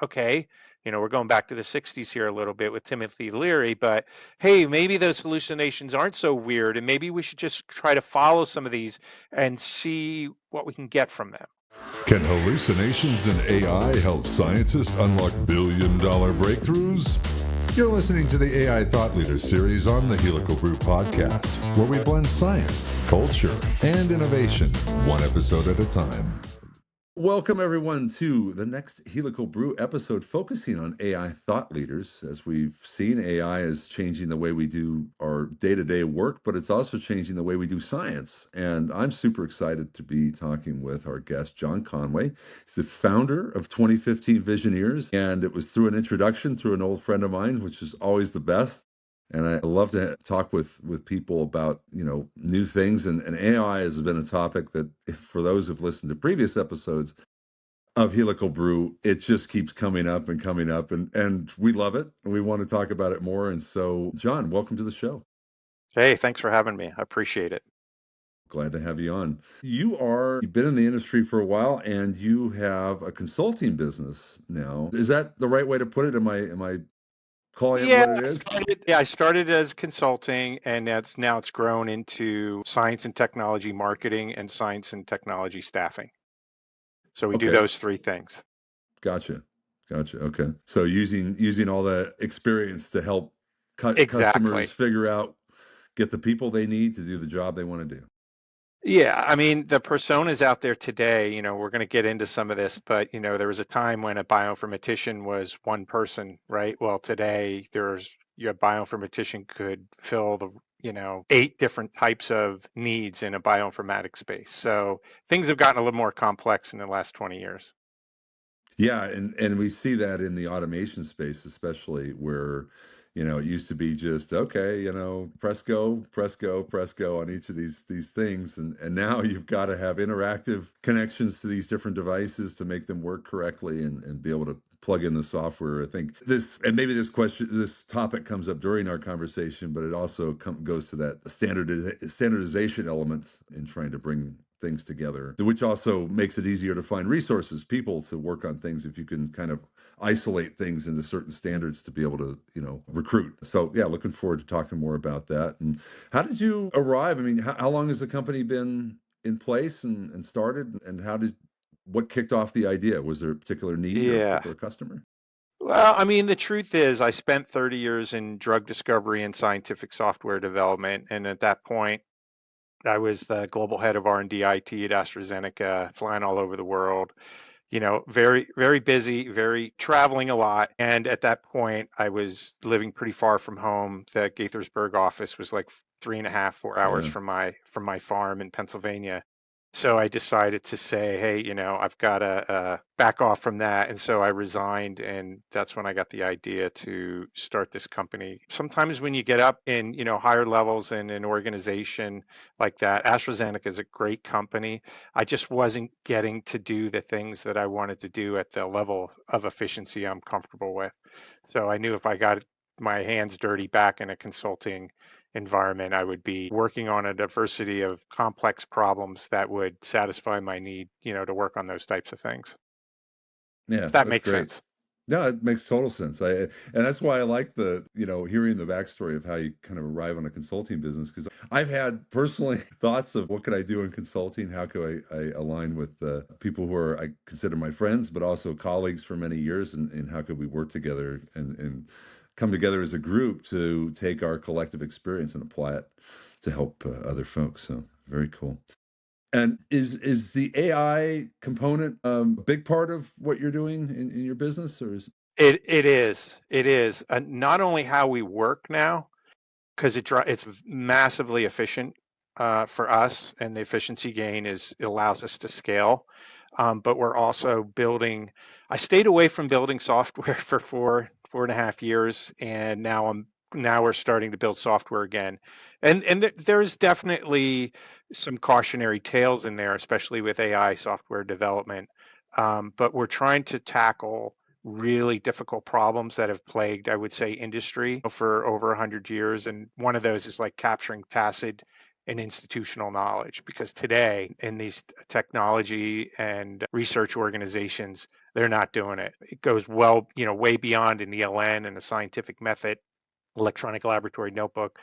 okay, we're going back to the 60s here a little bit with Timothy Leary, but hey, maybe those hallucinations aren't so weird, and maybe we should just try to follow some of these and see what we can get from them. Can hallucinations and AI help scientists unlock billion-dollar breakthroughs? You're listening to the AI Thought Leader series on the Helical Brew podcast, where we blend science, culture, and innovation, one episode at a time. Welcome, everyone, to the next Helical Brew episode focusing on AI thought leaders. As we've seen, AI is changing the way we do our day-to-day work, but it's also changing the way we do science. And I'm super excited to be talking with our guest, John Conway. He's the founder of 2015 Visioneers, and it was through an introduction through an old friend of mine, which is always the best. And I love to talk with people about, new things. And AI has been a topic that, for those who've listened to previous episodes of Helical Brew, it just keeps coming up and coming up. And we love it. And we want to talk about it more. And so, John, welcome to the show. Hey, thanks for having me. I appreciate it. Glad to have you on. You've been in the industry for a while, and you have a consulting business now. Is that the right way to put it? Am I calling it what it is? I started as consulting, and now it's grown into science and technology marketing and science and technology staffing. So we do those three things. Gotcha. Okay. So using all the experience to help Exactly. customers get the people they need to do the job they want to do. Yeah, I mean, the personas out there today, we're going to get into some of this, but, there was a time when a bioinformatician was one person, right? Well, today your bioinformatician could fill the, 8 different types of needs in a bioinformatics space. So things have gotten a little more complex in the last 20 years. Yeah, and we see that in the automation space, especially where, it used to be just, okay, press go, press go, press go on each of these things. And now you've got to have interactive connections to these different devices to make them work correctly and be able to plug in the software. I think this topic comes up during our conversation, but it also goes to that standardization element in trying to bring things together, which also makes it easier to find resources, people to work on things if you can kind of isolate things into certain standards to be able to, recruit. So yeah, looking forward to talking more about that. And how did you arrive? I mean, how long has the company been in place and started? And what kicked off the idea? Was there a particular need or a Yeah. particular customer? Well, I mean, the truth is I spent 30 years in drug discovery and scientific software development. And at that point, I was the global head of R&D IT at AstraZeneca, flying all over the world, very, very busy, very traveling a lot. And at that point, I was living pretty far from home. The Gaithersburg office was like 3.5, 4 hours from my farm in Pennsylvania. So I decided to say, hey, I've got to back off from that. And so I resigned, and that's when I got the idea to start this company. Sometimes when you get up in, higher levels in an organization like that, AstraZeneca is a great company. I just wasn't getting to do the things that I wanted to do at the level of efficiency I'm comfortable with. So I knew if I got my hands dirty back in a consulting environment, I would be working on a diversity of complex problems that would satisfy my need, to work on those types of things. Yeah, If that that's makes great. sense. No, it makes total sense. And that's why I like hearing the backstory of how you kind of arrive on a consulting business, because I've had personally thoughts of what could I do in consulting? How could I align with people who I consider my friends, but also colleagues for many years, and how could we work together and come together as a group to take our collective experience and apply it to help other folks. So very cool. And is the AI component a big part of what you're doing in your business, or is It is not only how we work now, because it's massively efficient for us, and the efficiency gain it allows us to scale. But we're also building. I stayed away from building software for 4.5 years, and now we're starting to build software again. And there's definitely some cautionary tales in there, especially with AI software development. But we're trying to tackle really difficult problems that have plagued, I would say, industry for over 100 years. And one of those is like capturing tacit and institutional knowledge, because today in these technology and research organizations, they're not doing it. It goes well, way beyond an ELN and a scientific method, electronic laboratory notebook,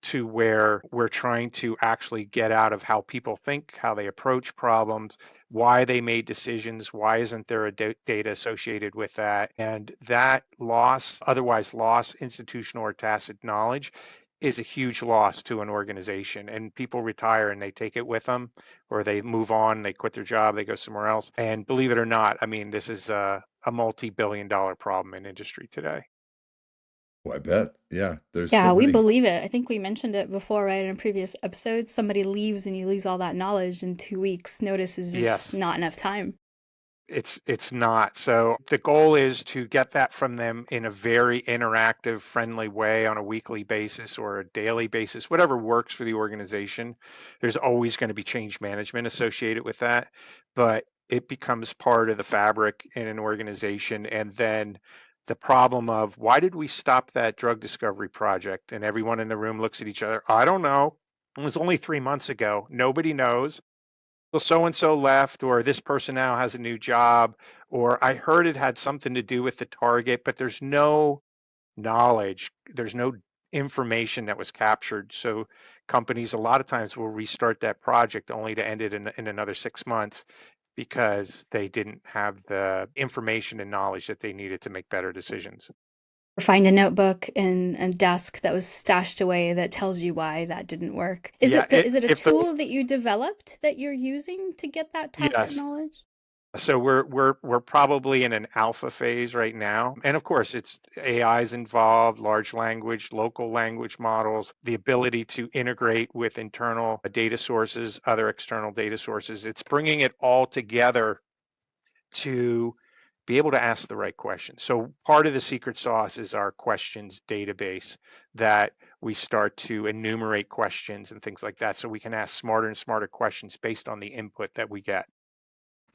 to where we're trying to actually get out of how people think, how they approach problems, why they made decisions, why isn't there a data associated with that. And that loss, otherwise lost institutional or tacit knowledge, is a huge loss to an organization. And people retire and they take it with them, or they move on, they quit their job, they go somewhere else. And believe it or not, I mean, this is a multi-billion-dollar problem in industry today. Oh, I bet. Yeah, there's so Yeah, we many. believe it. I think we mentioned it before, right, in a previous episode. Somebody leaves and you lose all that knowledge in 2 weeks. Notice is just Yes. not enough time. It's not. So the goal is to get that from them in a very interactive, friendly way on a weekly basis or a daily basis, whatever works for the organization. There's always going to be change management associated with that, but it becomes part of the fabric in an organization. And then the problem of, why did we stop that drug discovery project? And everyone in the room looks at each other. I don't know. It was only 3 months ago. Nobody knows. Well, so and so left, or this person now has a new job, or I heard it had something to do with the target, but there's no knowledge, there's no information that was captured. So companies a lot of times will restart that project only to end it in another 6 months, because they didn't have the information and knowledge that they needed to make better decisions. Or find a notebook in a desk that was stashed away that tells you why that didn't work. Is Yeah, it is it a if the tool that you developed that you're using to get that tacit yes. knowledge? So we're probably in an alpha phase right now. And of course, it's AI's involved, large language, local language models, the ability to integrate with internal data sources, other external data sources. It's bringing it all together to be able to ask the right questions. So part of the secret sauce is our questions database, that we start to enumerate questions and things like that, so we can ask smarter and smarter questions based on the input that we get.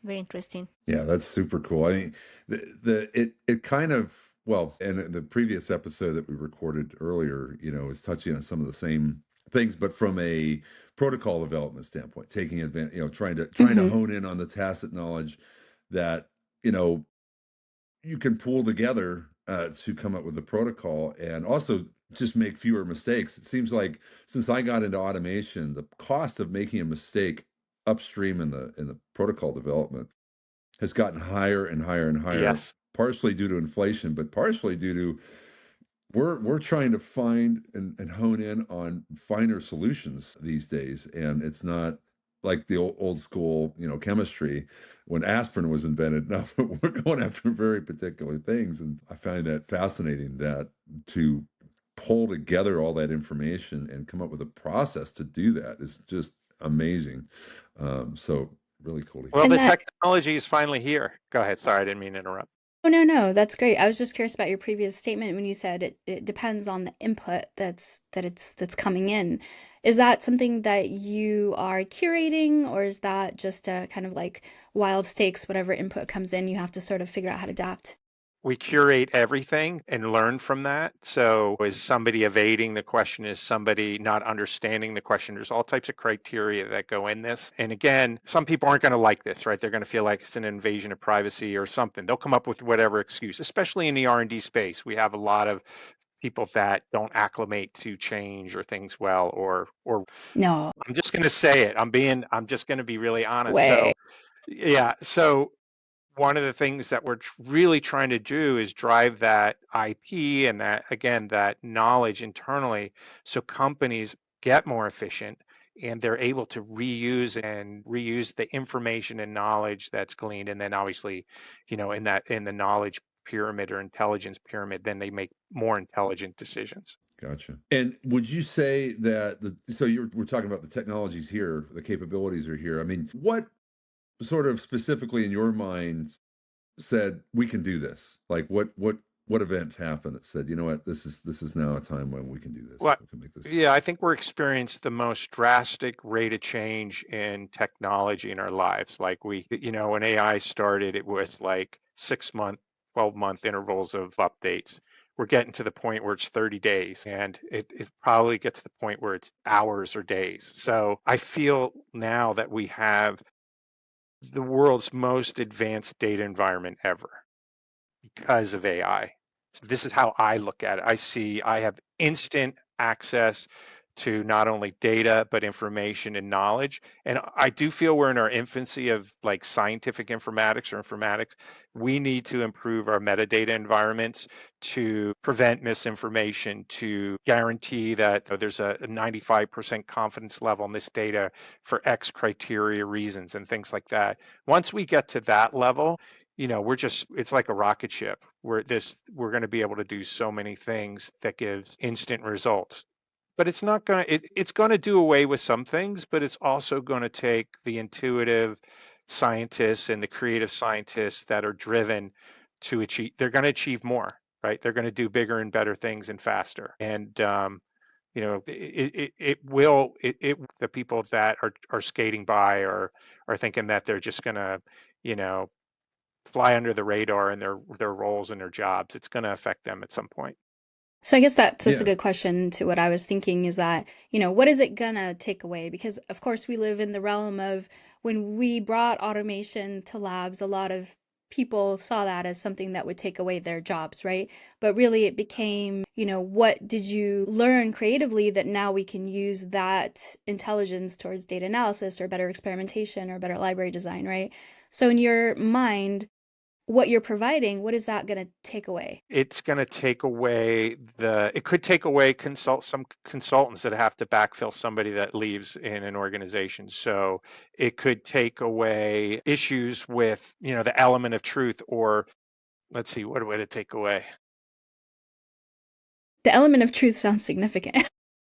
Very interesting. Yeah, that's super cool. I mean, it kind of, well, and the previous episode that we recorded earlier, is touching on some of the same things, but from a protocol development standpoint, taking advantage, trying to Hmm. hone in on the tacit knowledge that, you know, you can pull together to come up with the protocol, and also just make fewer mistakes. It seems like since I got into automation, the cost of making a mistake upstream in the protocol development has gotten higher and higher and higher, Yes. partially due to inflation, but partially due to we're trying to find and hone in on finer solutions these days. And it's not like the old school, chemistry when aspirin was invented. No, we're going after very particular things. And I find that fascinating, that to pull together all that information and come up with a process to do that is just amazing. So really cool to Well, hear. And the that technology is finally here. Go ahead. Sorry, I didn't mean to interrupt. Oh, no, no, that's great. I was just curious about your previous statement when you said it depends on the input that's coming in. Is that something that you are curating, or is that just a kind of like wild stakes, whatever input comes in, you have to sort of figure out how to adapt? We curate everything and learn from that. So is somebody evading the question? Is somebody not understanding the question? There's all types of criteria that go in this. And again, some people aren't going to like this, right? They're going to feel like it's an invasion of privacy or something. They'll come up with whatever excuse, especially in the R&D space. We have a lot of people that don't acclimate to change or things well, or No I'm just going to say it. I'm just going to be really honest. way. So yeah, so one of the things that we're really trying to do is drive that IP and that, again, that knowledge internally, so companies get more efficient and they're able to reuse the information and knowledge that's gleaned. And then obviously, in the knowledge pyramid or intelligence pyramid, then they make more intelligent decisions. Gotcha. And would you say that we're talking about the technologies here, the capabilities are here. I mean, what sort of specifically in your mind said we can do this? Like what event happened that said, you know what, this is now a time when we can do this. Well, We can make this. yeah, I think we're experiencing the most drastic rate of change in technology in our lives. Like when AI started, it was like 6-month, 12-month intervals of updates. we're getting to the point where it's 30 days, and it probably gets to the point where it's hours or days. So I feel now that we have the world's most advanced data environment ever because of AI. So this is how I look at it. I have instant access to not only data, but information and knowledge. And I do feel we're in our infancy of like scientific informatics or informatics. We need to improve our metadata environments to prevent misinformation, to guarantee that there's a 95% confidence level in this data for X criteria reasons and things like that. Once we get to that level, it's like a rocket ship. We're going to be able to do so many things that gives instant results. But it's not going to, it's going to do away with some things, but it's also going to take the intuitive scientists and the creative scientists that are driven to achieve, they're going to achieve more, right? They're going to do bigger and better things and faster. And, the people that are skating by are thinking that they're just going to, fly under the radar in their roles and their jobs. It's going to affect them at some point. So I guess that's a Yeah. good question to what I was thinking is that, what is it gonna take away? Because of course we live in the realm of when we brought automation to labs, a lot of people saw that as something that would take away their jobs, right? But really it became, what did you learn creatively that now we can use that intelligence towards data analysis or better experimentation or better library design, right? So in your mind, what you're providing, what is that going to take away? It's going to take away it could take away some consultants that have to backfill somebody that leaves in an organization. So it could take away issues with, the element of truth, or let's see, what would it take away? The element of truth sounds significant.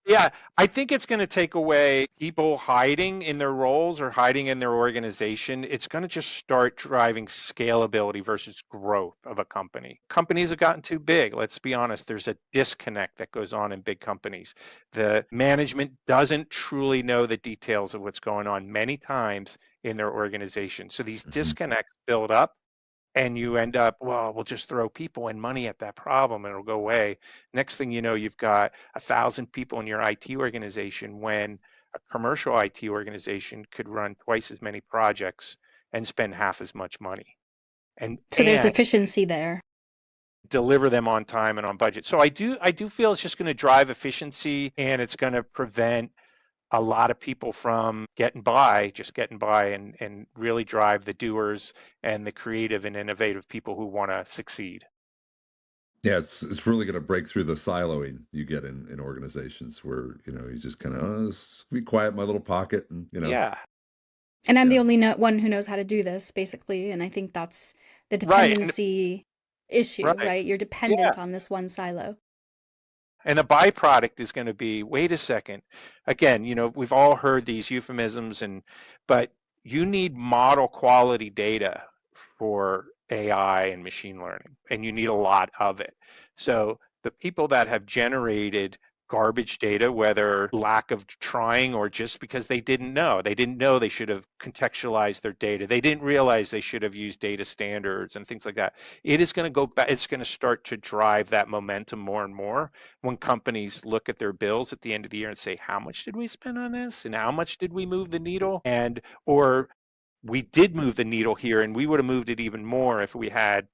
Yeah, I think it's going to take away people hiding in their roles or hiding in their organization. It's going to just start driving scalability versus growth of a company. Companies have gotten too big. Let's be honest, there's a disconnect that goes on in big companies. The management doesn't truly know the details of what's going on many times in their organization. So these disconnects build up, and you end up, well, we'll just throw people and money at that problem and it'll go away. Next thing you know, you've got 1,000 people in your IT organization, when a commercial IT organization could run twice as many projects and spend half as much money and So there's efficiency there. deliver them on time and on budget. So I do feel it's just going to drive efficiency, and it's going to prevent a lot of people from getting by and really drive the doers and the creative and innovative people who want to succeed. Yeah, it's really going to break through the siloing you get in organizations where, you just kind of be quiet in my little pocket and, Yeah. And I'm the only one who knows how to do this, basically. And I think that's the Right. dependency issue, right? You're Yeah. dependent on this one silo. And the byproduct is going to be, wait a second. Again, we've all heard these euphemisms, but you need model quality data for AI and machine learning, and you need a lot of it. So the people that have generated garbage data, whether lack of trying or just because they didn't know they should have contextualized their data, they didn't realize they should have used data standards and things like that, it is going to go back. It's going to start to drive that momentum more and more when companies look at their bills at the end of the year and say, how much did we spend on this and how much did we move the needle, or we did move the needle here and we would have moved it even more if we had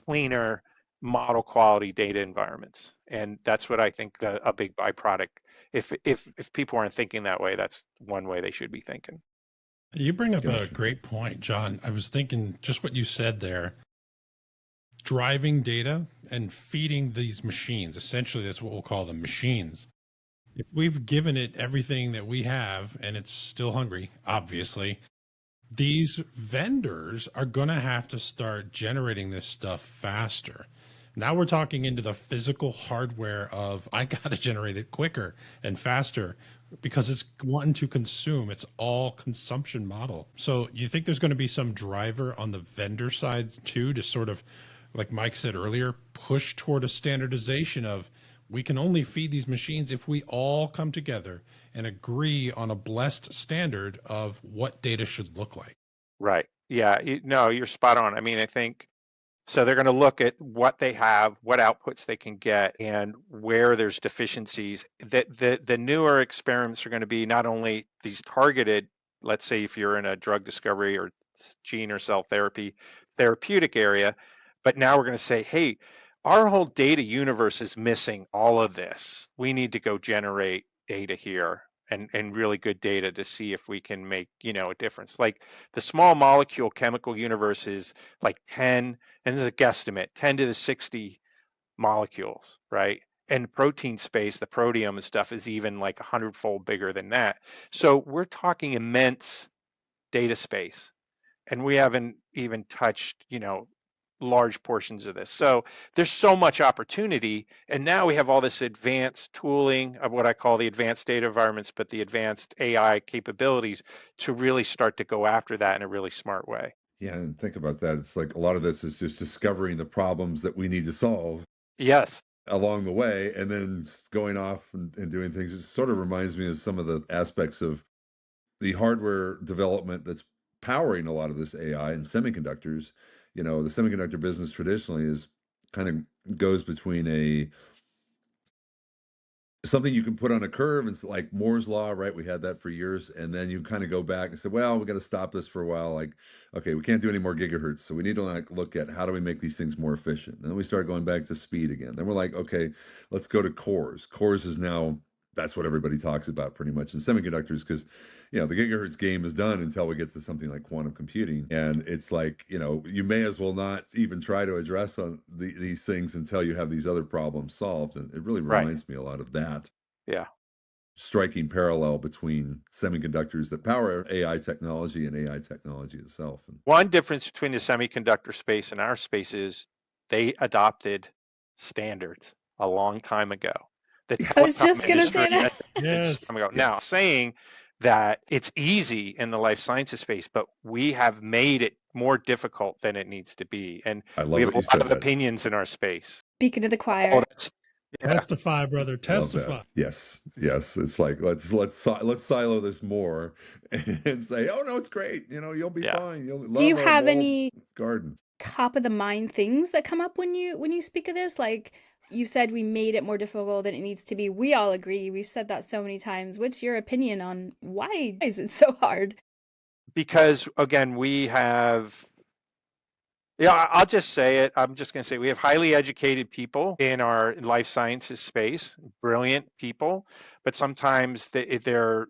cleaner model quality data environments. And that's what I think a big byproduct. If people aren't thinking that way, that's one way they should be thinking. You bring up a great point, John. I was thinking just what you said there. Driving data and feeding these machines. Essentially, that's what we'll call them, machines. If we've given it everything that we have and it's still hungry, obviously, these vendors are going to have to start generating this stuff faster. Now we're talking into the physical hardware of, I got to generate it quicker and faster because it's wanting to consume. It's all consumption model. So you think there's going to be some driver on the vendor side too, to sort of, like Mike said earlier, push toward a standardization of, we can only feed these machines if we all come together and agree on a blessed standard of what data should look like. Right. Yeah. No, you're spot on. I mean, I think So they're going to look at what they have, what outputs they can get, and where there's deficiencies. The newer experiments are going to be not only these targeted, let's say if you're in a drug discovery or gene or cell therapy therapeutic area, but now we're going to say, hey, our whole data universe is missing all of this. We need to go generate data here and really good data to see if we can make, a difference. Like the small molecule chemical universe is like 10, and this is a guesstimate, 10 to the 60 molecules, right? And protein space, the proteome and stuff is even like 100-fold bigger than that. So we're talking immense data space, and we haven't even touched, large portions of this. So there's so much opportunity, and now we have all this advanced tooling of what I call the advanced data environments, but the advanced AI capabilities to really start to go after that in a really smart way. Yeah, and think about that. It's like a lot of this is just discovering the problems that we need to solve Yes. along the way, and then going off and doing things. It sort of reminds me of some of the aspects of the hardware development that's powering a lot of this AI and semiconductors. The semiconductor business traditionally is kind of goes between something you can put on a curve. It's like Moore's law, right? We had that for years, and then you kind of go back and say, well, we got to stop this for a while. Like, okay, we can't do any more gigahertz, so we need to look at how do we make these things more efficient. And then we start going back to speed again. Then we're like, okay, let's go to cores. Cores is now, that's what everybody talks about pretty much in semiconductors, because the gigahertz game is done until we get to something like quantum computing. And it's like, you may as well not even try to address these things until you have these other problems solved. And it really reminds me a lot of that. Yeah. Striking parallel between semiconductors that power AI technology and AI technology itself. One difference between the semiconductor space and our space is they adopted standards a long time ago. The I was telecom just gonna industry say that. adopted Yes. some time ago. Now, saying that it's easy in the life sciences space, but we have made it more difficult than it needs to be. And I we love have that a you lot said of that. opinions in our space. Speaking of the Oh, choir. that's, yeah, Testify, brother. Love Testify. that. Yes, yes. It's like let's silo this more and say, oh no, it's great. You'll be yeah. fine. You'll Do you love our have walled any garden. top of the mind things that come up when you speak of this? Like you said, we made it more difficult than it needs to be. We all agree. We've said that so many times. What's your opinion on why is it so hard? Because again, we have, I'll just say it. I'm just going to say we have highly educated people in our life sciences space, brilliant people, but sometimes they're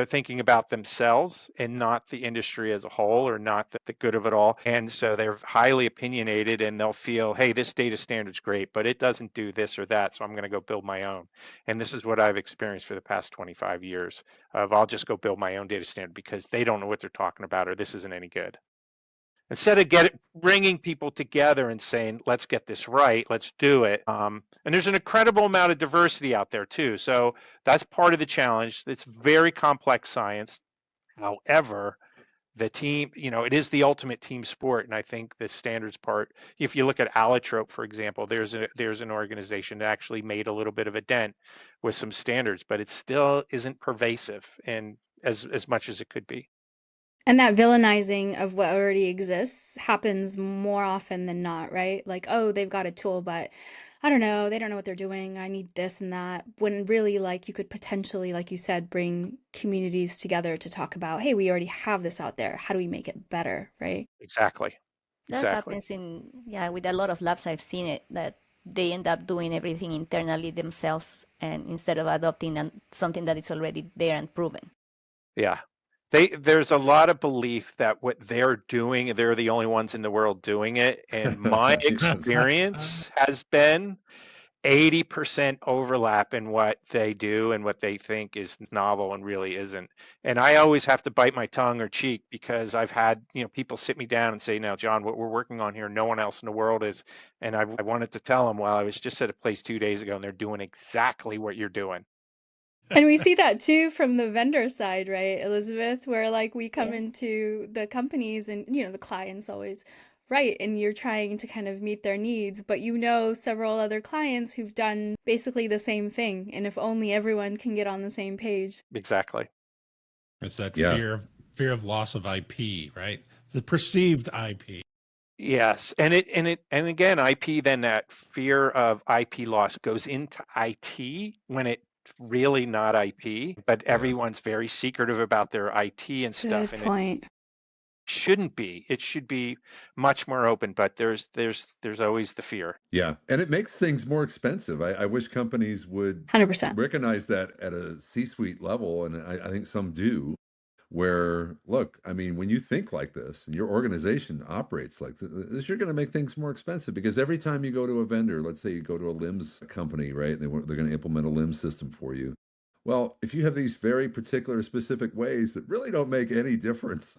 thinking about themselves and not the industry as a whole, or not the good of it all. And so they're highly opinionated, and they'll feel, hey, this data standard's great, but it doesn't do this or that, so I'm going to go build my own. And this is what I've experienced for the past 25 years of I'll just go build my own data standard because they don't know what they're talking about, or this isn't any good. Instead of bringing people together and saying, let's get this right, let's do it. And there's an incredible amount of diversity out there too. So that's part of the challenge. It's very complex science. However, the team, it is the ultimate team sport. And I think the standards part, if you look at Allotrope, for example, there's an organization that actually made a little bit of a dent with some standards, but it still isn't pervasive and as much as it could be. And that villainizing of what already exists happens more often than not, right? Like, oh, they've got a tool, but I don't know, they don't know what they're doing. I need this and that. When really, like, you could potentially, like you said, bring communities together to talk about, hey, we already have this out there. How do we make it better, right? Exactly. That Exactly. happens with a lot of labs. I've seen it that they end up doing everything internally themselves, and instead of adopting something that is already there and proven. Yeah. There's a lot of belief that what they're doing, they're the only ones in the world doing it. And my Yes. experience has been 80% overlap in what they do and what they think is novel and really isn't. And I always have to bite my tongue or cheek because I've had, people sit me down and say, now, John, what we're working on here, no one else in the world is. And I wanted to tell them, well, I was just at a place 2 days ago and they're doing exactly what you're doing. And we see that too from the vendor side, right, Elizabeth, where like we come Yes. into the companies and, the clients always, right, and you're trying to kind of meet their needs, but several other clients who've done basically the same thing. And if only everyone can get on the same page. Exactly. It's that Yeah. fear of loss of IP, right? The perceived IP. Yes, and again, IP, then that fear of IP loss goes into IT when it's really not IP, but Yeah. everyone's very secretive about their IT and stuff, Good and it point. shouldn't be. It should be much more open, but there's always the fear. Yeah, and it makes things more expensive. I wish companies would 100%. recognize that at a C-suite level, and I think some do, where, look, I mean, when you think like this and your organization operates like this, you're going to make things more expensive because every time you go to a vendor, let's say you go to a LIMS company, right? They're going to implement a LIMS system for you. Well, if you have these very particular specific ways that really don't make any difference,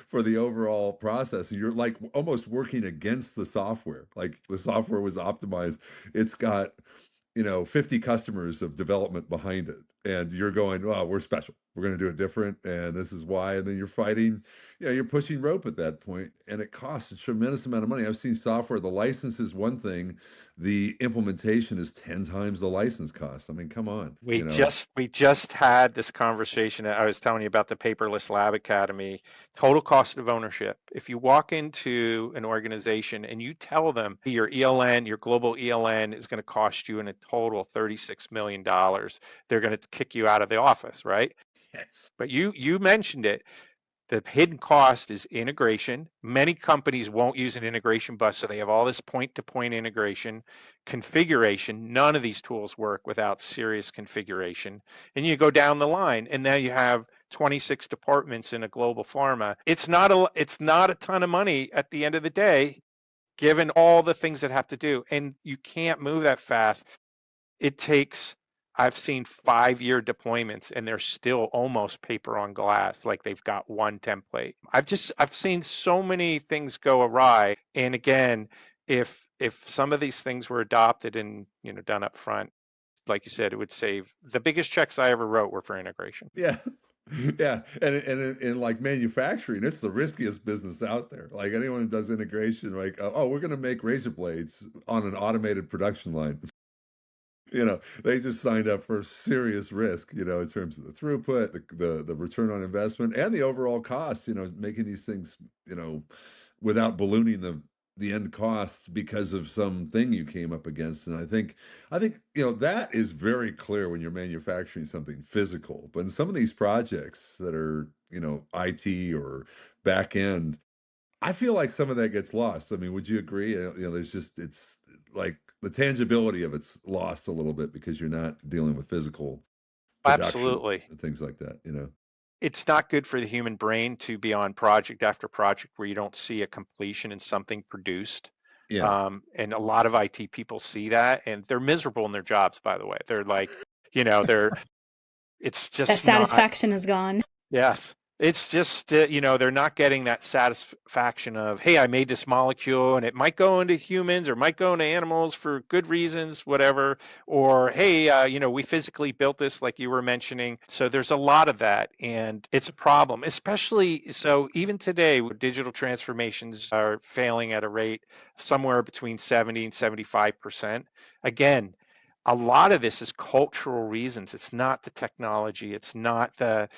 for the overall process, and you're like almost working against the software. Like the software was optimized. It's got 50 customers of development behind it. And you're going, oh, we're special. We're going to do it different. And this is why. And then you're fighting, you're pushing rope at that point, and it costs a tremendous amount of money. I've seen software, the license is one thing, the implementation is 10 times the license cost. I mean, come on, We just had this conversation. I was telling you about the Paperless Lab Academy, total cost of ownership. If you walk into an organization and you tell them your ELN, your global ELN is going to cost you in a total $36 million, they're going to kick you out of the office, right? Yes. But you mentioned it. The hidden cost is integration. Many companies won't use an integration bus, so they have all this point-to-point integration, configuration. None of these tools work without serious configuration. And you go down the line, and now you have 26 departments in a global pharma. It's not a ton of money at the end of the day, given all the things that have to do, and you can't move that fast. It takes, I've seen 5-year deployments and they're still almost paper on glass, like they've got one template. I've seen so many things go awry. And again, if some of these things were adopted and done up front, like you said, it would save. The biggest checks I ever wrote were for integration. Yeah. Yeah. And in like manufacturing, it's the riskiest business out there. Like anyone who does integration, like, oh, we're going to make razor blades on an automated production line. They just signed up for serious risk, in terms of the throughput, the return on investment, and the overall cost, making these things, without ballooning the end costs because of something you came up against. And I think, that is very clear when you're manufacturing something physical. But in some of these projects that are, IT or back end, I feel like some of that gets lost. I mean, would you agree? There's just, it's like the tangibility of it's lost a little bit because you're not dealing with physical production Absolutely. and things like that. It's not good for the human brain to be on project after project where you don't see a completion and something produced. Yeah. And a lot of IT people see that and they're miserable in their jobs, by the way. They're like, they're, it's That just not. satisfaction is gone. Yes. It's just, they're not getting that satisfaction of, hey, I made this molecule and it might go into humans or might go into animals for good reasons, whatever. Or, hey, we physically built this, like you were mentioning. So there's a lot of that. And it's a problem, especially so even today, where digital transformations are failing at a rate somewhere between 70 and 75%. Again, a lot of this is cultural reasons. It's not the technology. It's not the,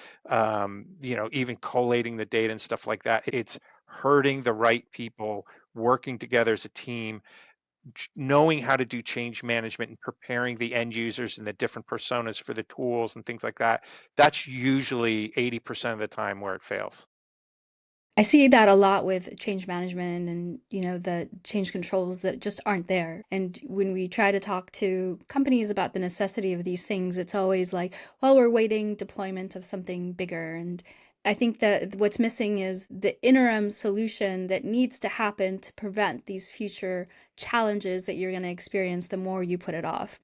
even collating the data and stuff like that. It's hurting the right people, working together as a team, knowing how to do change management and preparing the end users and the different personas for the tools and things like that. That's usually 80% of the time where it fails. I see that a lot with change management and, the change controls that just aren't there. And when we try to talk to companies about the necessity of these things, it's always like, well, we're waiting deployment of something bigger. And I think that what's missing is the interim solution that needs to happen to prevent these future challenges that you're going to experience the more you put it off.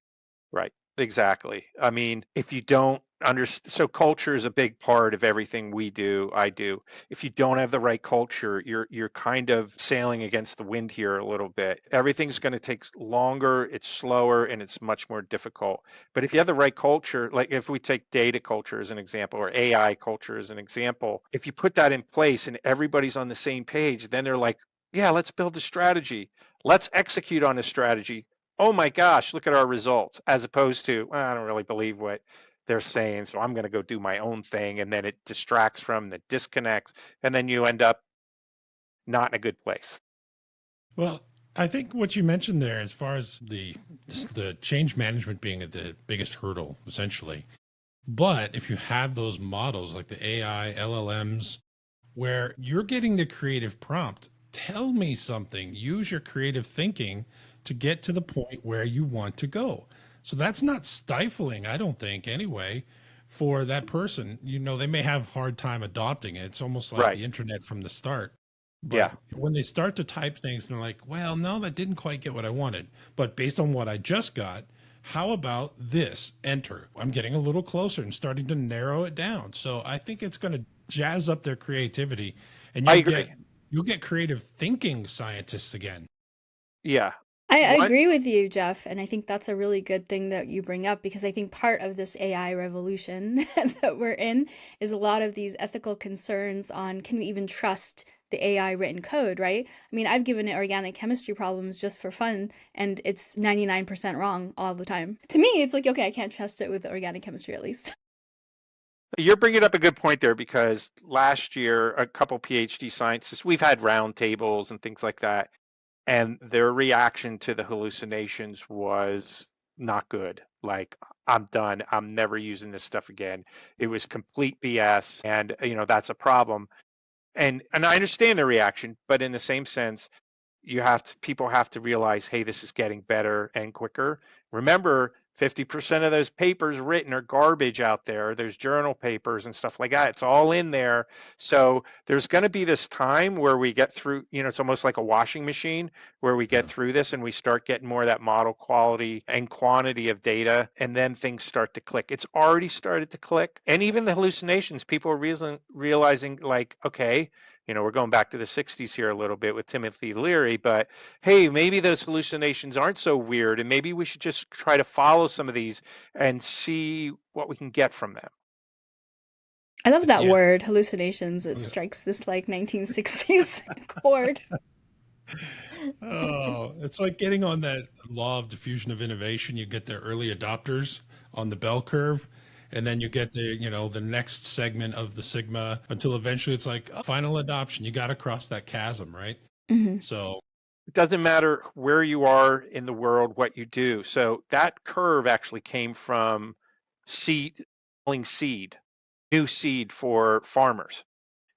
Right. Exactly. I mean, if you don't understand, so culture is a big part of everything we do, I do. If you don't have the right culture, you're kind of sailing against the wind here a little bit. Everything's going to take longer, it's slower, and it's much more difficult. But if you have the right culture, like if we take data culture as an example, or AI culture as an example, if you put that in place and everybody's on the same page, then they're like, yeah, let's build a strategy. Let's execute on a strategy. Oh my gosh, look at our results, as opposed to, well, I don't really believe what they're saying, so I'm going to go do my own thing. And then it distracts from, the disconnects, and then you end up not in a good place. Well, I think what you mentioned there, as far as the change management being the biggest hurdle, essentially. But if you have those models like the AI, LLMs, where you're getting the creative prompt, tell me something, use your creative thinking to get to the point where you want to go. So that's not stifling, I don't think, anyway, for that person. You know, they may have hard time adopting it. It's almost like Right. the internet from the start. But Yeah. when they start to type things and they're like, well, no, that didn't quite get what I wanted. But based on what I just got, how about this? Enter. I'm getting a little closer and starting to narrow it down. So I think it's going to jazz up their creativity, and I agree. you'll get creative thinking scientists again. Yeah. I One, agree with you, Jeff, and I think that's a really good thing that you bring up because I think part of this AI revolution that we're in is a lot of these ethical concerns on can we even trust the AI written code, right? I mean, I've given it organic chemistry problems just for fun, and it's 99% wrong all the time. To me, it's like, okay, I can't trust it with organic chemistry at least. you're bringing up a good point there because last year, a couple PhD scientists, we've had roundtables and things like that, and their reaction to the hallucinations was not good. Like, I'm done. I'm never using this stuff again. It was complete BS, and that's a problem. And I understand the reaction, but in the same sense, people have to realize, hey, this is getting better and quicker. Remember, 50% of those papers written are garbage out there. There's journal papers and stuff like that. It's all in there. So there's going to be this time where we get through, it's almost like a washing machine where we get Yeah. through this and we start getting more of that model quality and quantity of data. And then things start to click. It's already started to click. And even the hallucinations, people are realizing like, okay, we're going back to the 60s here a little bit with Timothy Leary, but hey, maybe those hallucinations aren't so weird, and maybe we should just try to follow some of these and see what we can get from them. I love that Yeah. word, hallucinations. It strikes this like 1960s chord. Oh, it's like getting on that law of diffusion of innovation. You get the early adopters on the bell curve, and then you get the next segment of the sigma until eventually it's like final adoption. You got to cross that chasm, right? Mhm. So It doesn't matter where you are in the world, what you do. So that curve actually came from selling seed, new seed for farmers.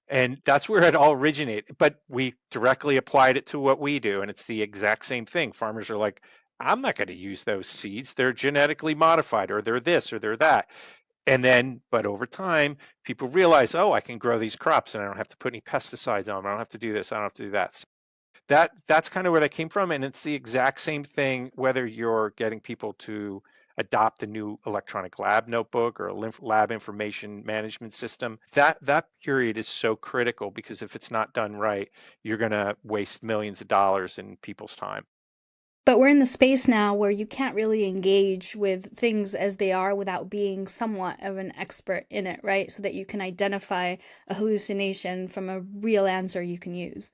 And that's where it all originated. But we directly applied it to what we do. And it's the exact same thing. Farmers are like, I'm not going to use those seeds. They're genetically modified, or they're this, or they're that. But over time, people realize, oh, I can grow these crops and I don't have to put any pesticides on them. I don't have to do this. I don't have to do that. So that's kind of where that came from. And it's the exact same thing, whether you're getting people to adopt a new electronic lab notebook or a lab information management system. That period is so critical because if it's not done right, you're going to waste millions of dollars in people's time. But we're in the space now where you can't really engage with things as they are without being somewhat of an expert in it, right? So that you can identify a hallucination from a real answer you can use.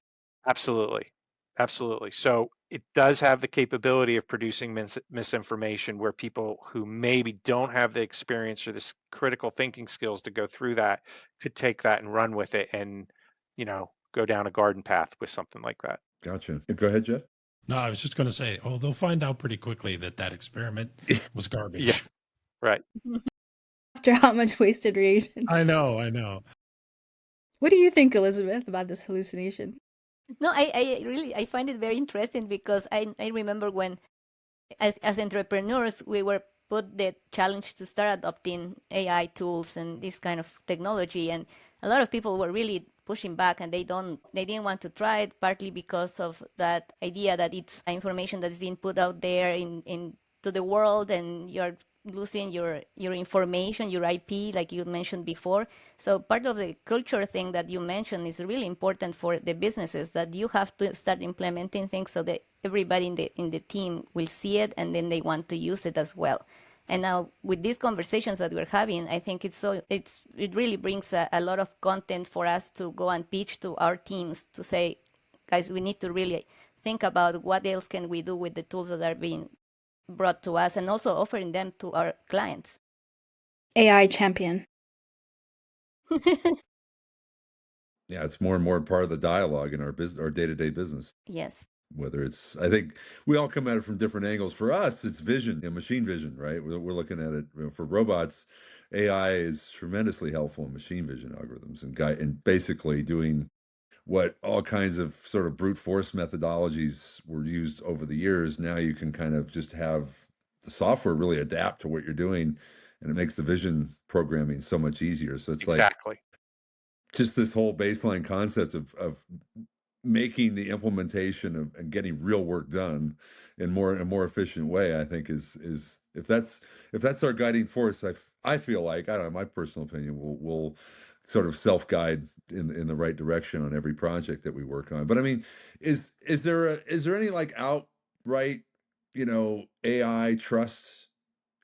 Absolutely. Absolutely. So it does have the capability of producing misinformation where people who maybe don't have the experience or this critical thinking skills to go through that could take that and run with it and, go down a garden path with something like that. Gotcha. Go ahead, Jeff. no, I was just going to say, they'll find out pretty quickly that experiment was Yeah, garbage. right. After how much wasted reagent? I know, I know. What do you think, Elizabeth, about this hallucination? No, I really I find it very interesting because I remember when as entrepreneurs we were put the challenge to start adopting AI tools and this kind of technology, and a lot of people were really pushing back and they didn't want to try it, partly because of that idea that it's information that's being put out there in to the world and you're losing your information, your IP, like you mentioned before. So part of the culture thing that you mentioned is really important for the businesses, that you have to start implementing things so that everybody in the team will see it and then they want to use it as well. And now with these conversations that we're having, I think it really brings a lot of content for us to go and pitch to our teams to say, guys, we need to really think about what else can we do with the tools that are being brought to us and also offering them to our clients. AI champion. Yeah, it's more and more part of the dialogue in our business, our day-to-day business. Yes. Whether it's, I think we all come at it from different angles. For us, it's vision, machine vision, right? We're looking at it, for robots. AI is tremendously helpful in machine vision algorithms and and basically doing what all kinds of sort of brute force methodologies were used over the years. Now you can kind of just have the software really adapt to what you're doing, and it makes the vision programming so much easier. So it's like Exactly. just this whole baseline concept of making the implementation of and getting real work done in a more efficient way, I think is if that's our guiding force, I feel like, I don't know, my personal opinion, will sort of self-guide in the right direction on every project that we work on. But I mean, is there any like outright, AI trust,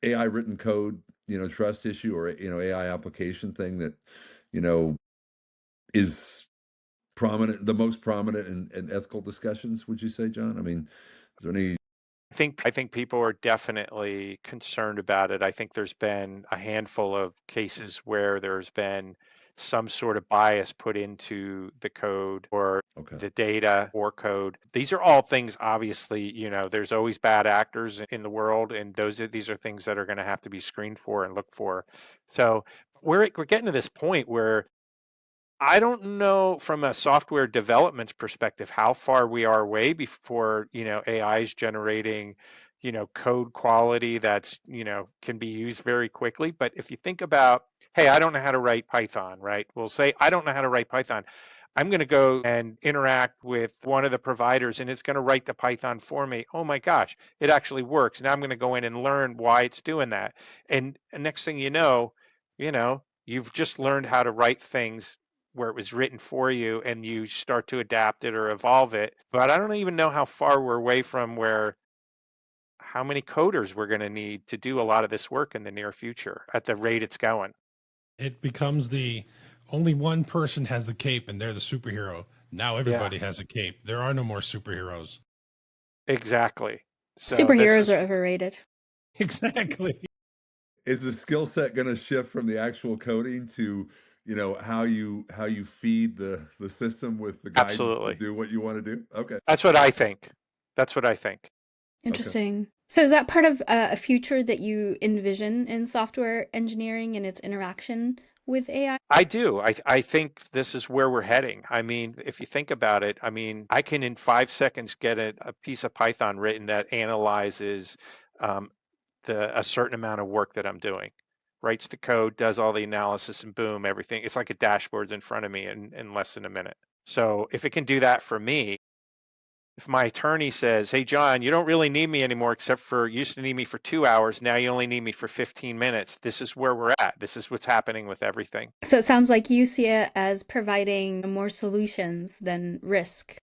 AI written code, trust issue, or AI application thing that you know is prominent, the most prominent in ethical discussions, would you say, John? I mean, is there any? I think people are definitely concerned about it. I think there's been a handful of cases where there's been some sort of bias put into the code or Okay. the data or code. These are all things, obviously, there's always bad actors in the world, and these are things that are going to have to be screened for and looked for. So we're getting to this point where I don't know from a software development perspective how far we are away before, AI is generating, code quality that's, can be used very quickly. But if you think about, hey, I don't know how to write Python, right? We'll say, I don't know how to write Python. I'm going to go and interact with one of the providers and it's going to write the Python for me. Oh my gosh, it actually works. Now I'm going to go in and learn why it's doing that. And next thing you've just learned how to write things where it was written for you and you start to adapt it or evolve it. But I don't even know how far we're away from how many coders we're going to need to do a lot of this work in the near future at the rate it's going. It becomes the only one person has the cape and they're the superhero. Now everybody has a cape. There are no more superheroes. Exactly. So Superheroes are overrated. Exactly. Is the skill set going to shift from the actual coding to how you feed the system with the guidance absolutely to do what you want to do? Okay. That's what I think. Okay. Interesting. So is that part of a future that you envision in software engineering and its interaction with AI? I do. I think this is where we're heading. I mean, if you think about it, I mean, I can in 5 seconds get a piece of Python written that analyzes um, a certain amount of work that I'm doing, writes the code, does all the analysis, and boom, everything. It's like a dashboard's in front of me in less than a minute. So if it can do that for me, if my attorney says, hey, John, you don't really need me anymore, except for you used to need me for 2 hours. Now you only need me for 15 minutes. This is where we're at. This is what's happening with everything. So it sounds like you see it as providing more solutions than risk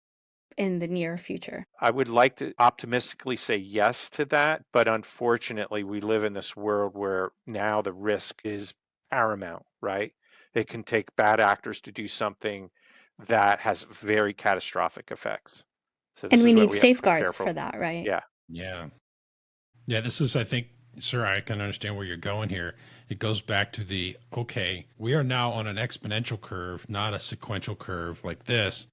in the near future. I would like to optimistically say yes to that, but unfortunately, we live in this world where now the risk is paramount, right? It can take bad actors to do something that has very catastrophic effects. So And this we is what need we have to be safeguards careful. for that, right? Yeah. Yeah. Yeah, this is, I think, sir, I can understand where you're going here. It goes back to okay, we are now on an exponential curve, not a sequential curve like this.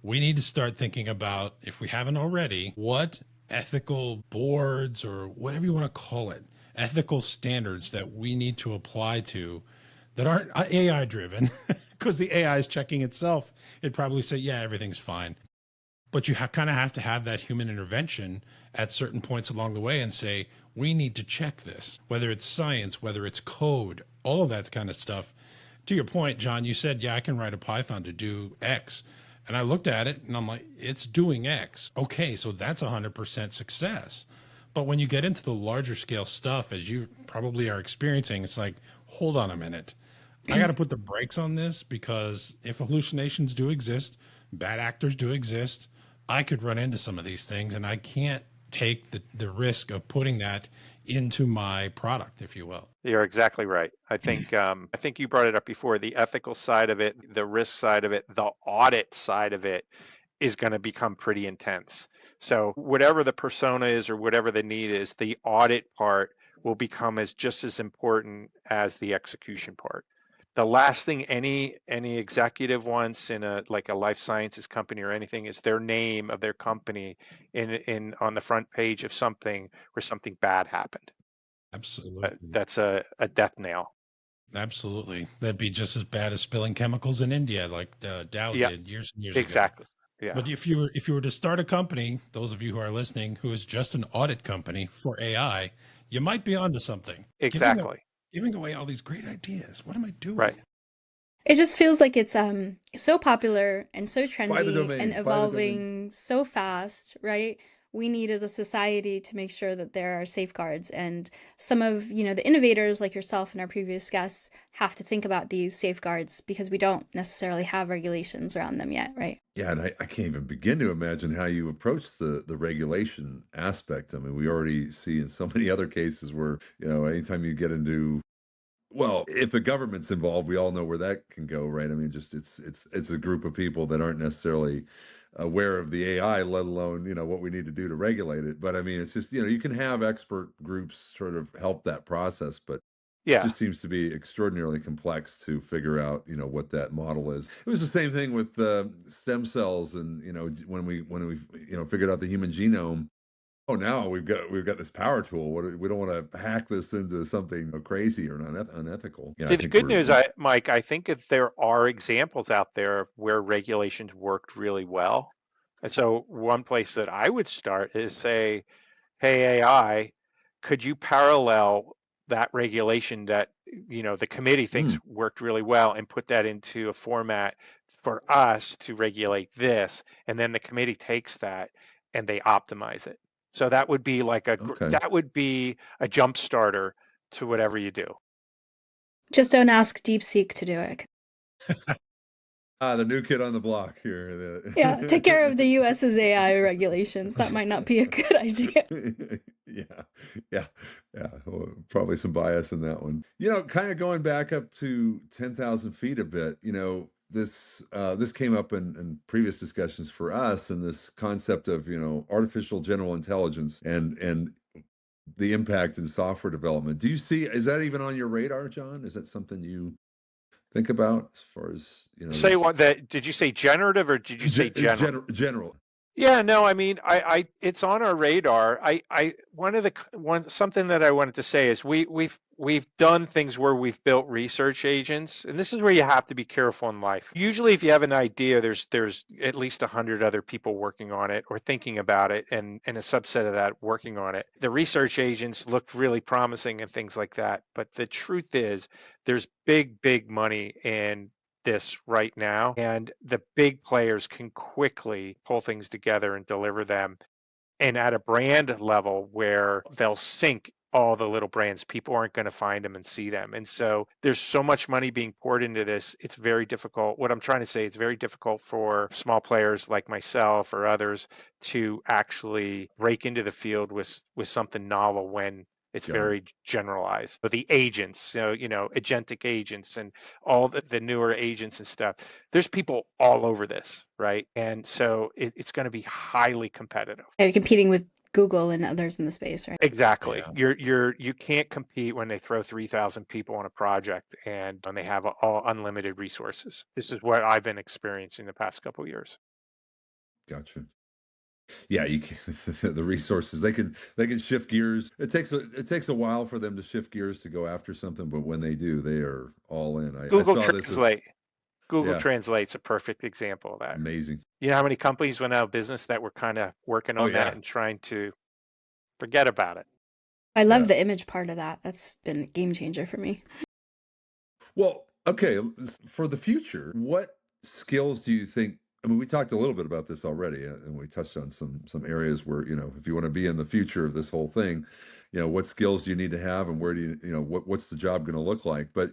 We need to start thinking about, if we haven't already, what ethical boards or whatever you want to call it, ethical standards that we need to apply to that aren't AI driven, because the AI is checking itself. It'd probably say, yeah, everything's fine. But you kind of have to have that human intervention at certain points along the way and say, we need to check this, whether it's science, whether it's code, all of that kind of stuff. To your point, John, you said, yeah, I can write a Python to do X. And I looked at it and I'm like, it's doing X. Okay, so that's 100% success. But when you get into the larger scale stuff, as you probably are experiencing, it's like, hold on a minute. I got to put the brakes on this, because if hallucinations do exist, bad actors do exist, I could run into some of these things, and I can't take the risk of putting that into my product, if you will. You're exactly right. I think you brought it up before. The ethical side of it, the risk side of it, the audit side of it is going to become pretty intense. So whatever the persona is or whatever the need is, the audit part will become just as important as the execution part. the last thing any executive wants in a life sciences company or anything is their name of their company in on the front page of something where something bad happened. Absolutely. That's a death nail. Absolutely. That'd be just as bad as spilling chemicals in India, like Dow Yeah, did years and years exactly. ago. Yeah. But if you were to start a company, those of you who are listening, who is just an audit company for AI, you might be onto something. Exactly. Giving away all these great ideas. What am I doing? Right. It just feels like it's so popular and so Buy the trendy domain. and Buy the domain. evolving so fast, right? We need as a society to make sure that there are safeguards, and some of, the innovators like yourself and our previous guests have to think about these safeguards because we don't necessarily have regulations around them yet, right? Yeah, and I can't even begin to imagine how you approach the regulation aspect. I mean, we already see in so many other cases where, anytime you get into, well, if the government's involved, we all know where that can go, right? I mean, just it's a group of people that aren't necessarily aware of the AI, let alone, what we need to do to regulate it. But I mean, it's just, you can have expert groups sort of help that process, but Yeah. just seems to be extraordinarily complex to figure out, what that model is. It was the same thing with stem cells, and when we figured out the human genome. Oh, now we've got this power tool. We don't want to hack this into something crazy or unethical. Yeah, See, the good news, Mike, I think that there are examples out there of where regulations worked really well. And so one place that I would start is say, hey, AI, could you parallel that regulation that the committee thinks worked really well and put that into a format for us to regulate this, and then the committee takes that and they optimize it. So that would be that would be a jump starter to whatever you do. Just don't ask DeepSeek to do it. The new kid on the block here. Yeah, take care of the US's AI regulations. That might not be a good idea. Yeah. Well, probably some bias in that one. Kind of going back up to 10,000 feet a bit, this came up in previous discussions for us, and this concept of, artificial general intelligence and the impact in software development. Is that even on your radar, John? Is that something you think about as far as, Say what did you say generative or did you say general? General. Yeah, no, I mean, it's on our radar. Something that I wanted to say is we've done things where we've built research agents, and this is where you have to be careful in life. Usually, if you have an idea, there's at least 100 other people working on it or thinking about it, and a subset of that working on it. The research agents looked really promising and things like that, but the truth is, there's big money in this right now, and the big players can quickly pull things together and deliver them, and at a brand level where they'll sync all the little brands. People aren't going to find them and see them, and so there's so much money being poured into this. It's very difficult. What I'm trying to say, it's very difficult for small players like myself or others to actually break into the field with something novel when it's very generalized. But the agents, agentic agents and all the newer agents and stuff, there's people all over this, right? And so it's going to be highly competitive. You're competing with Google and others in the space, right? Exactly. Yeah. You can't compete when they throw 3,000 people on a project and they have all unlimited resources. This is what I've been experiencing the past couple of years. Gotcha. Yeah, the resources, they can shift gears. It takes a while for them to shift gears to go after something, but when they do, they are all in. Google Translate's a perfect example of that. Amazing. You know how many companies went out of business that were kind of working on that and trying to forget about it? I love the image part of that. That's been a game changer for me. Well, okay, for the future, what skills do you think? I mean, we talked a little bit about this already, and we touched on some areas where, if you want to be in the future of this whole thing, what skills do you need to have, and where do what's the job going to look like? But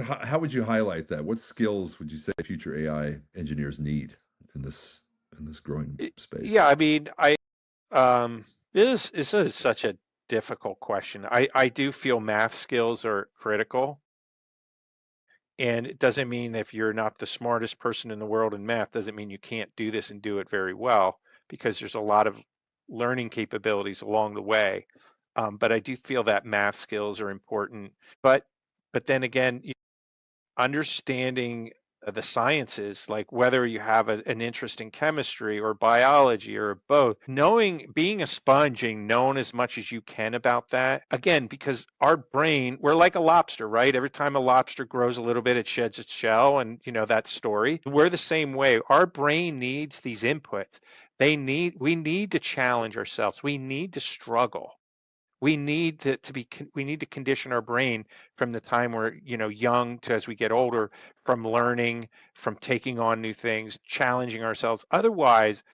how would you highlight that? What skills would you say future AI engineers need in this growing space? Yeah, I mean, this is such a difficult question. I do feel math skills are critical. And it doesn't mean if you're not the smartest person in the world in math, doesn't mean you can't do this and do it very well, because there's a lot of learning capabilities along the way. But I do feel that math skills are important. But then again, understanding the sciences, like whether you have an interest in chemistry or biology or both, knowing, being a sponge and knowing as much as you can about that. Again, because our brain, we're like a lobster, right? Every time a lobster grows a little bit, it sheds its shell, and that story. We're the same way. Our brain needs these inputs. We need to challenge ourselves. We need to struggle. We need we need to condition our brain from the time we're young to as we get older, from learning, from taking on new things, challenging ourselves. Otherwise,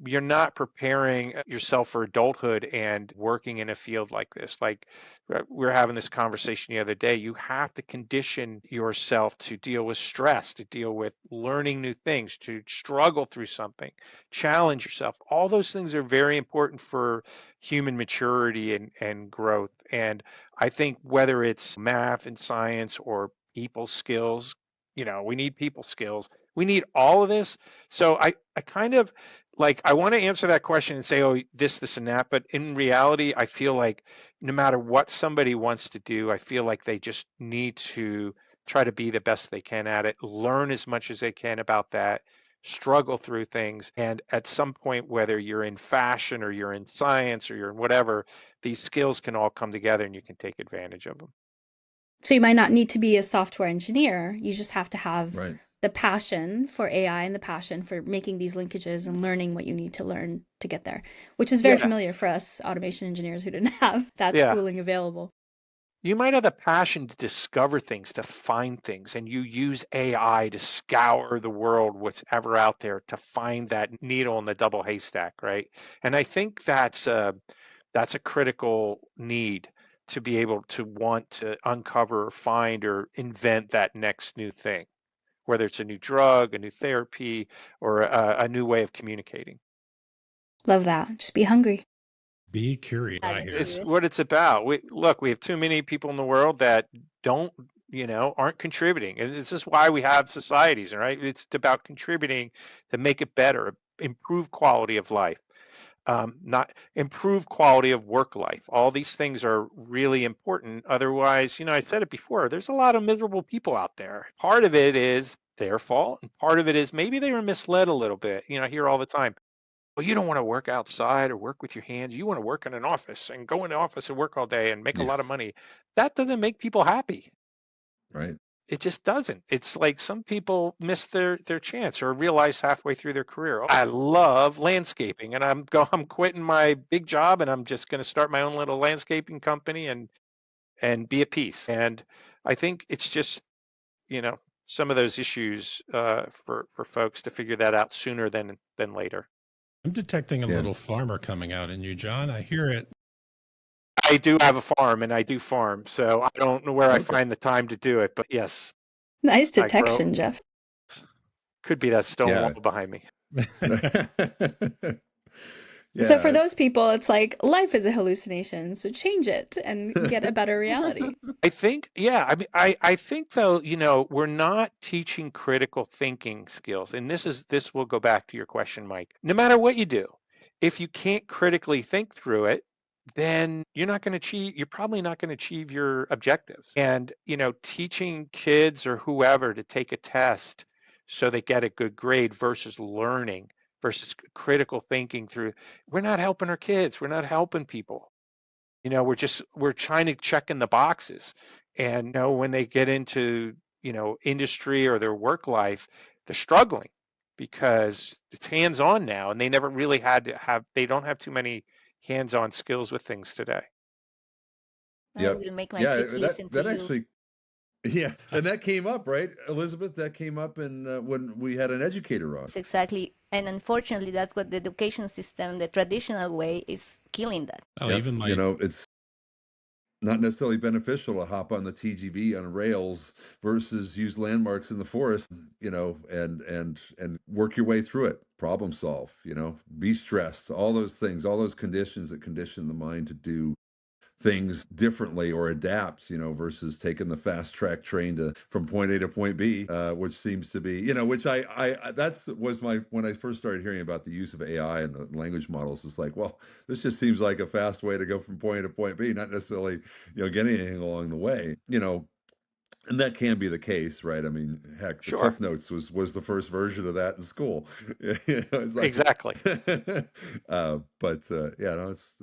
you're not preparing yourself for adulthood and working in a field like this. Like we were having this conversation the other day, you have to condition yourself to deal with stress, to deal with learning new things, to struggle through something, challenge yourself. All those things are very important for human maturity and growth. And I think whether it's math and science or people skills, we need people skills. We need all of this. So I kind of like, I want to answer that question and say, oh, this, and that. But in reality, I feel like no matter what somebody wants to do, I feel like they just need to try to be the best they can at it, learn as much as they can about that, struggle through things. And at some point, whether you're in fashion or you're in science or you're in whatever, these skills can all come together and you can take advantage of them. So you might not need to be a software engineer. You just have to have Right. the passion for AI and the passion for making these linkages and learning what you need to learn to get there, which is very Yeah. familiar for us automation engineers who didn't have that Yeah. schooling available. You might have the passion to discover things, to find things, and you use AI to scour the world, what's ever out there, to find that needle in the double haystack, right? And I think that's a critical need, to be able to want to uncover or find or invent that next new thing, whether it's a new drug, a new therapy, or a new way of communicating. Love that. Just be hungry. Be curious. I hear It's you. what it's about. We have too many people in the world that don't, aren't contributing. And this is why we have societies, right? It's about contributing to make it better, improve quality of life, not improve quality of work life. All these things are really important. Otherwise, I said it before, there's a lot of miserable people out there. Part of it is their fault, and part of it is maybe they were misled a little bit. I hear all the time, well, you don't want to work outside or work with your hands. You want to work in an office and go in the office and work all day and make a lot of money. That doesn't make people happy. Right. It just doesn't. It's like some people miss their chance or realize halfway through their career, oh, I love landscaping and I'm quitting my big job and I'm just going to start my own little landscaping company and be at peace. And I think it's just, some of those issues for folks to figure that out sooner than later. I'm detecting a little farmer coming out in you, John. I hear it. I do have a farm and I do farm, so I don't know where I find the time to do it, but yes. Nice detection, Jeff. Could be that stone wall behind me. So for those people, it's like life is a hallucination, so change it and get a better reality. I think, I mean, I think though, we're not teaching critical thinking skills, and this will go back to your question, Mike. No matter what you do, if you can't critically think through it, then you're probably not going to achieve your objectives. And, teaching kids or whoever to take a test so they get a good grade versus learning versus critical thinking through, we're not helping our kids. We're not helping people. We're trying to check in the boxes. And when they get into, industry or their work life, they're struggling because it's hands-on now and they never really they don't have too many hands-on skills with things today. I will make my kids listen to that you. Actually, yeah, and that came up, right, Elizabeth? That came up in when we had an educator on. Exactly, and unfortunately, that's what the education system, the traditional way, is killing that. Oh, even my, it's not necessarily beneficial to hop on the TGV on rails versus use landmarks in the forest, and work your way through it, problem solve, be stressed, all those things, all those conditions that condition the mind to do things differently or adapt, versus taking the fast track train from point A to point B, which seems to be, which when I first started hearing about the use of AI and the language models, it's like, well, this just seems like a fast way to go from point A to point B, not necessarily, getting anything along the way, And that can be the case, right? I mean, heck, the Sure. Cliff Notes was the first version of that in school. It's like, Exactly. yeah, no, it's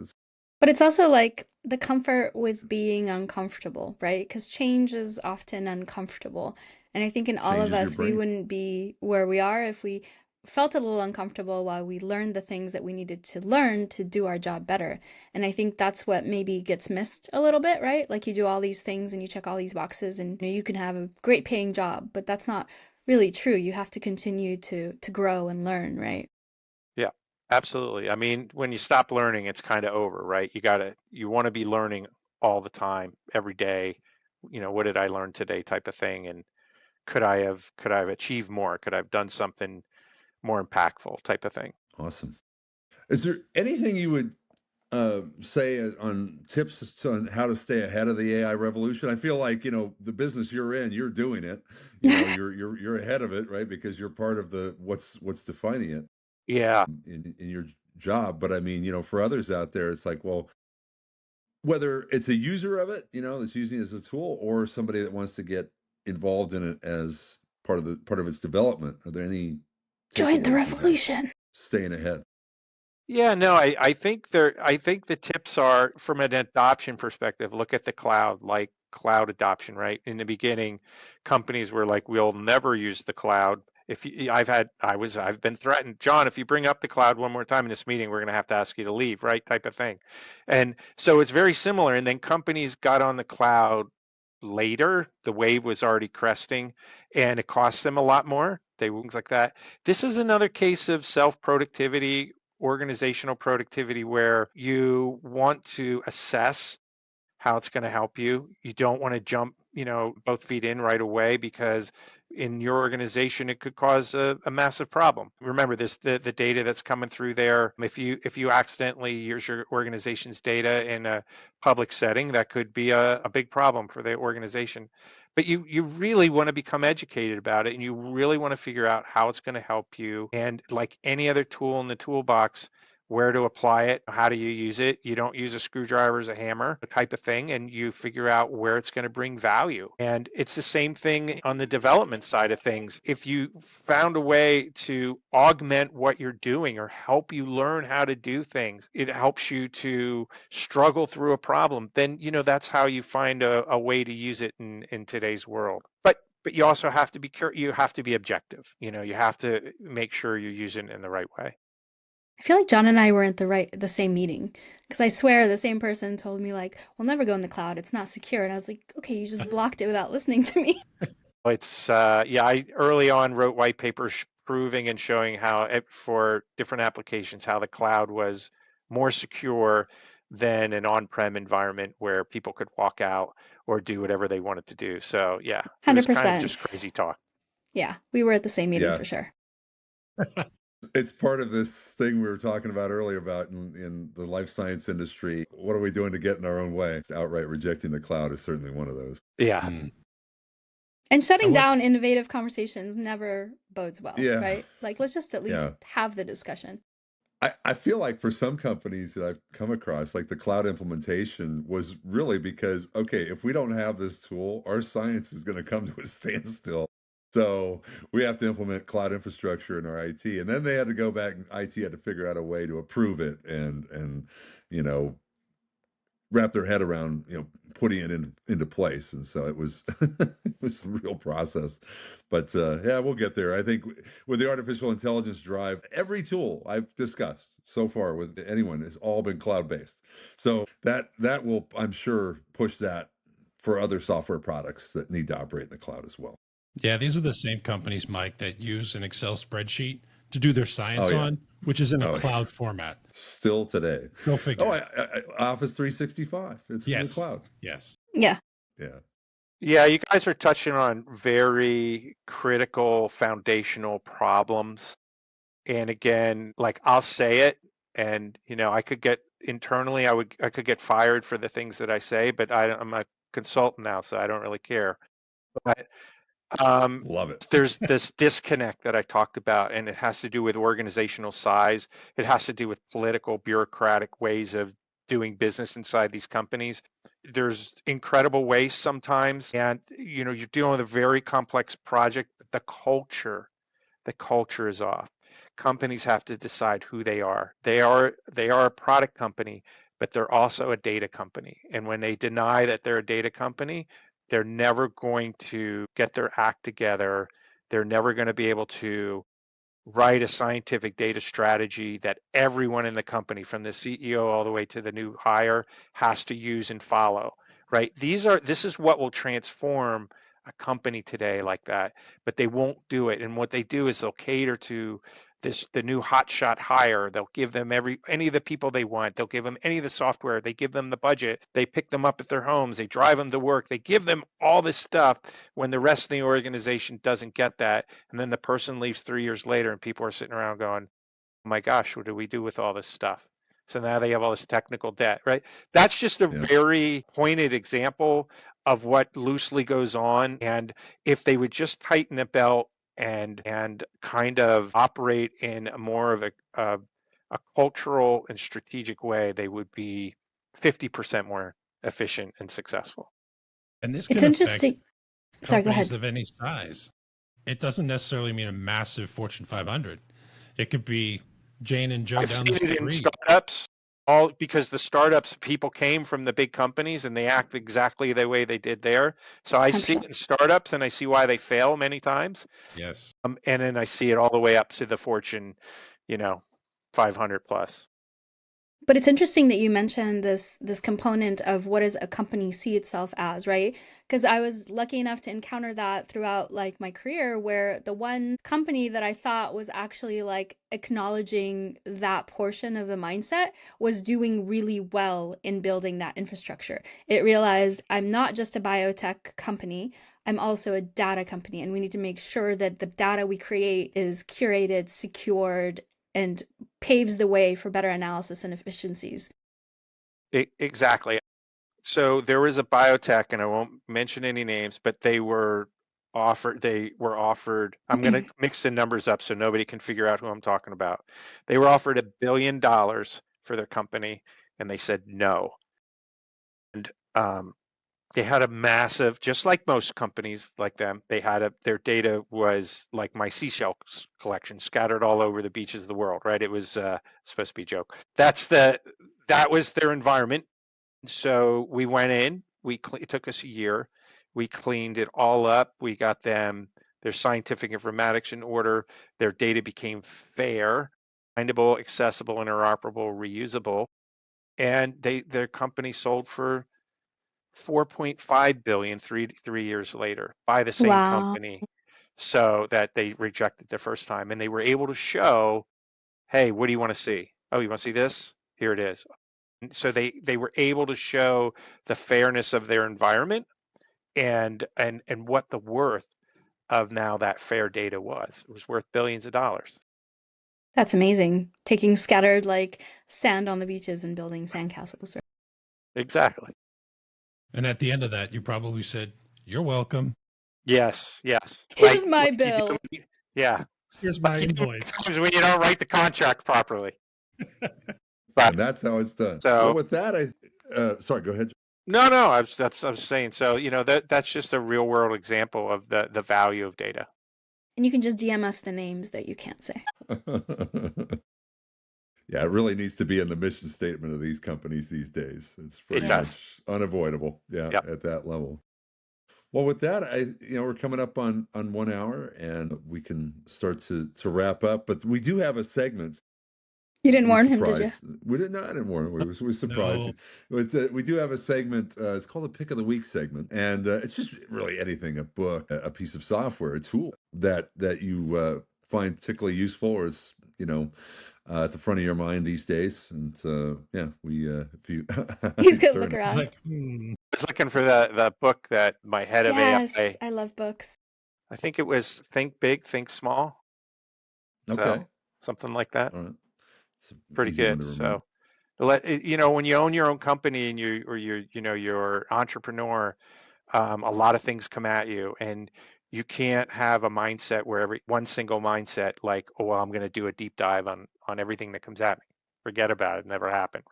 But it's also like the comfort with being uncomfortable, right? Because change is often uncomfortable. And I think in all of changes your us, we brain. wouldn't be where we are if we felt a little uncomfortable while we learned the things that we needed to learn to do our job better. And I think that's what maybe gets missed a little bit, right? Like you do all these things and you check all these boxes and you can have a great paying job, but that's not really true. You have to continue to grow and learn, right? Yeah, absolutely. I mean, when you stop learning, it's kind of over, right? You want to be learning all the time, every day. What did I learn today type of thing, and could I have achieved more? Could I have done something more impactful type of thing? Awesome. Is there anything you would say on tips on how to stay ahead of the AI revolution? I feel like the business you're in, you're doing it. You're ahead of it, right? Because you're part of the what's defining it Yeah. in your job. But I mean, for others out there, it's like, well, whether it's a user of it, that's using it as a tool, or somebody that wants to get involved in it as part of its development. Are there any Join the takeaways you have? revolution. Staying ahead. Yeah, no, I think the tips are from an adoption perspective, look at the cloud, like cloud adoption, right? In the beginning, companies were like, we'll never use the cloud. If you, I've been threatened, John, if you bring up the cloud one more time in this meeting, we're going to have to ask you to leave, right? Type of thing. And so it's very similar. And then companies got on the cloud later. The wave was already cresting and it cost them a lot more. Things like that. This is another case of self-productivity, organizational productivity, where you want to assess how it's going to help you. You don't want to jump, both feet in right away, because in your organization it could cause a massive problem. Remember the data that's coming through there. If you accidentally use your organization's data in a public setting, that could be a big problem for the organization. But you really want to become educated about it, and you really want to figure out how it's going to help you. And like any other tool in the toolbox, where to apply it, how do you use it. You don't use a screwdriver as a hammer, type of thing, and you figure out where it's going to bring value. And it's the same thing on the development side of things. If you found a way to augment what you're doing or help you learn how to do things, it helps you to struggle through a problem, then that's how you find a way to use it in today's world. But you also have to be you have to be objective. You have to make sure you're using it in the right way. I feel like John and I were at the same meeting because I swear the same person told me like, "We'll never go in the cloud. It's not secure." And I was like, "Okay, you just blocked it without listening to me." It's yeah, I early on wrote white papers proving and showing how for different applications, how the cloud was more secure than an on-prem environment where people could walk out or do whatever they wanted to do. So yeah, it was kind of just 100%. crazy talk. Yeah, we were at the same meeting Yeah, for sure. it's part of this thing we were talking about earlier about in the life science industry. What are we doing to get in our own way? Outright rejecting the cloud is certainly one of those. Yeah. Mm. And shutting And what? down innovative conversations never bodes well, Yeah, right? Like, let's just at least yeah. have the discussion. I feel like for some companies that I've come across, like the cloud implementation was really because, okay, if we don't have this tool, our science is going to come to a standstill. So we have to implement cloud infrastructure in our IT. And then they had to go back and IT had to figure out a way to approve it and you know, wrap their head around, putting it into place. And so it was it was a real process. But yeah, we'll get there. I think with the artificial intelligence drive, every tool I've discussed so far with anyone has all been cloud-based. So that will, I'm sure, push that for other software products that need to operate in the cloud as well. Yeah, these are the same companies, Mike, that use an Excel spreadsheet to do their science Oh yeah. on, which is in a Oh, cloud format. still today. Go figure. Office 365. It's in the Yes. cloud. Yes. Yeah. Yeah. Yeah, you guys are touching on very critical foundational problems. And again, like I'll say it, and I could get internally, I could get fired for the things that I say, but I'm a consultant now, so I don't really care. But Love it. there's this disconnect that I talked about, and it has to do with organizational size. It has to do with political, bureaucratic ways of doing business inside these companies. there's incredible waste sometimes, and you're dealing with a very complex project, but the culture is off. Companies have to decide who they are. They are a product company, but they're also a data company. And when they deny that they're a data company, they're never going to get their act together. They're never going to be able to write a scientific data strategy that everyone in the company, from the CEO all the way to the new hire, has to use and follow, right? This is what will transform a company today like that, but they won't do it. And what they do is they'll cater to the new hotshot hire. They'll give them any of the people they want. They'll give them any of the software. They give them the budget. They pick them up at their homes. They drive them to work. They give them all this stuff when the rest of the organization doesn't get that. And then the person leaves 3 years later and people are sitting around going, oh my gosh, what do we do with all this stuff? So now they have all this technical debt, right? That's just a very pointed example of what loosely goes on. And if they would just tighten the belt and kind of operate in more of a cultural and strategic way, they would be 50% more efficient and successful. And this It's can affect interesting. Sorry, go companies ahead. of any size. It doesn't necessarily mean a massive Fortune 500. It could be Jane and Joe I've down seen the it in street. startups, all because the startups people came from the big companies and they act exactly the way they did there. So I see it 100%. in startups and I see why they fail many times. Yes. And then I see it all the way up to the Fortune, 500 plus. But it's interesting that you mentioned this component of what does a company see itself as, right? Because I was lucky enough to encounter that throughout like my career, where the one company that I thought was actually like acknowledging that portion of the mindset was doing really well in building that infrastructure. It realized I'm not just a biotech company, I'm also a data company, and we need to make sure that the data we create is curated, secured, and paves the way for better analysis and efficiencies. Exactly. So there was a biotech, and I won't mention any names, but they were offered, I'm going to mix the numbers up so nobody can figure out who I'm talking about. They were offered $1 billion for their company, and they said no. And they had a massive, just like most companies like them, their data was like my seashells collection scattered all over the beaches of the world, right? It was supposed to be a joke. That was their environment. So we went in, it took us a year. We cleaned it all up. We got them their scientific informatics in order. Their data became fair, findable, accessible, interoperable, reusable. And their company sold for 4.5 billion three years later by the same Wow. company, so that they rejected the first time. And they were able to show, hey, what do you want to see? Oh, you want to see this? Here it is. So they were able to show the fairness of their environment and what the worth of now that fair data was. It was worth billions of dollars. That's amazing. Taking scattered like sand on the beaches and building sandcastles. Right? Exactly. And at the end of that, you probably said, "You're welcome. Yes. Here's my You do, bill. yeah. Here's Like my you do invoice." sometimes when you don't write the contract properly. And that's how it's done. Well, So with that, sorry, go ahead. no, I was saying, so that's just a real world example of the value of data. And you can just DM us the names that you can't say. Yeah, it really needs to be in the mission statement of these companies these days. It's pretty It does. much unavoidable. Yeah, Yep. at that level. Well, with that, we're coming up on 1 hour, and we can start to wrap up. But we do have a segment. You didn't warn him, did you? We didn't. No, I didn't warn him. We surprised No. you. But we do have a segment. It's called the Pick of the Week segment, and it's just really anything: a book, a piece of software, a tool that you find particularly useful, or is at the front of your mind these days. And if you He's gonna turn look it. It's around. like, I was looking for the book that my head of Yes, AI, I love books. I think it was Think Big, Think Small. Okay, So something like that. all right. It's an Pretty easy one good. to remember. So when you own your own company and you're entrepreneur, a lot of things come at you, and you can't have a mindset where one single mindset, like, oh well, I'm going to do a deep dive on everything that comes at me. Forget about it. Never happened.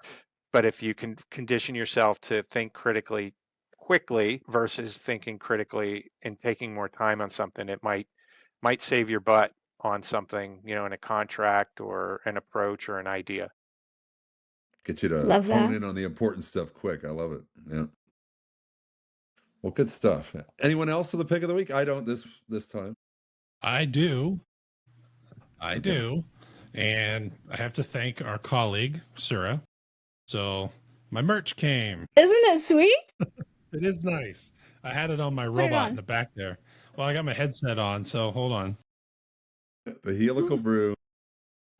But if you can condition yourself to think critically quickly versus thinking critically and taking more time on something, it might save your butt on something, in a contract or an approach or an idea. Get you to Love hone that. in on the important stuff quick. I love it. Yeah. Well, good stuff. Anyone else for the pick of the week? I don't this time. I do. I Okay. do. And I have to thank our colleague, Sura. So my merch came. Isn't it sweet? It is nice. I had it on my it robot on. in the back there. Well, I got my headset on, so hold on. The Helical Brew.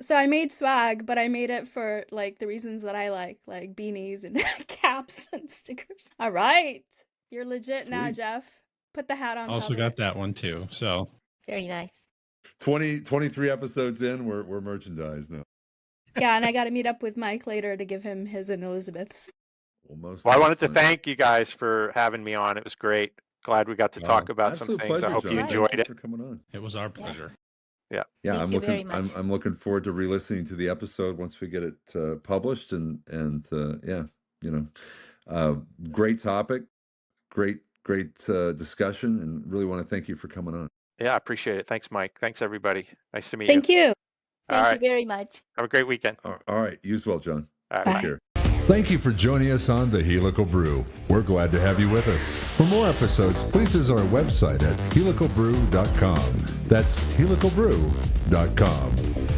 So I made swag, but I made it for like the reasons that I like beanies and caps and stickers. All right. You're legit now, Sweet. Jeff. Put the hat on. Also top got of it. that one too. So Very nice. 23 episodes in, we're merchandised now. Yeah, and I got to meet up with Mike later to give him his and Elizabeth's. Well, I wanted to excellent. thank you guys for having me on. It was great. Glad we got to talk about some Absolute things. pleasure, I hope John. you Thank enjoyed it. for coming on. it was our pleasure. Yeah, Thank I'm you very looking. much. I'm looking forward to re-listening to the episode once we get it published, and great topic, great discussion, and really want to thank you for coming on. Yeah, I appreciate it. Thanks, Mike. Thanks, everybody. Nice to meet Thank you. All Thank you very much. Have a great weekend. All right, you as well, John. All right, Take bye. care. Thank you for joining us on the Helical Brew. We're glad to have you with us. For more episodes, please visit our website at helicalbrew.com. That's helicalbrew.com.